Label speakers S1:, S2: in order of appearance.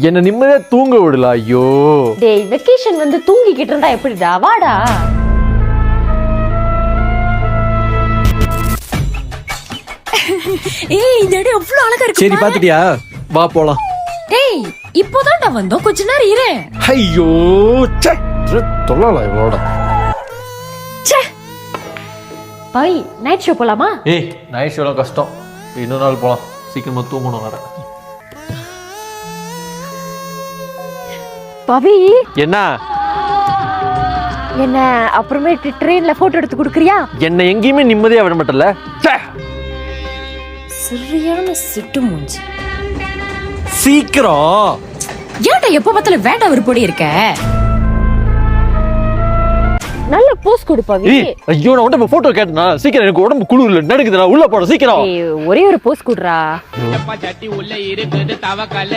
S1: என்ன நிம்மதியா தூங்க விடல. ஐயோ
S2: டேய் வெக்கேஷன் வந்து தூங்கிக்கிட்டு இருந்தா எப்படிடா? வாடா.
S3: ஏய் இந்த இடம் எவ்வளவு அழகா இருக்கு.
S1: சரி பாத்துட்டியா? வா போலாம்.
S3: டேய் இப்போதான் நான் வந்தோம், கொஞ்ச நேரம் இரு.
S1: ஐயோ தொல்லலாம் இவளோட.
S2: பாய் நைட் ஷோ போலாமா?
S1: ஏய் நைட் ஷோலாம் கஷ்டம், இன்னொரு நாள் போலாம். சீக்கிரமா தூங்கணும் வேற.
S2: பவி
S1: என்ன
S2: என்ன அப்புறமேட்டு ட்ரெயின்ல போட்டோ எடுத்து குடுக்குறியா?
S1: என்ன எங்கேயுமே நிம்மதியா விட மாட்டல.
S3: சரியான சிட்டு மூஞ்சி.
S1: சீக்கிரம்.
S3: ஏன்டா எப்ப பார்த்தாலும் வேண்டாம் விருப்படி இருக்க?
S2: நல்ல போஸ் கொடு பவி.
S1: ஐயோ நான் உன்கிட்ட போட்டோ கேட்டனா? சீக்கிரம், எனக்கு உடம்பு குளிர்ல நடுக்குதுடா. உள்ள போற சீக்கிரம்.
S2: ஒரே ஒரு போஸ் குடுறா.
S4: சட்டி உள்ள இருக்குது தவக்கல.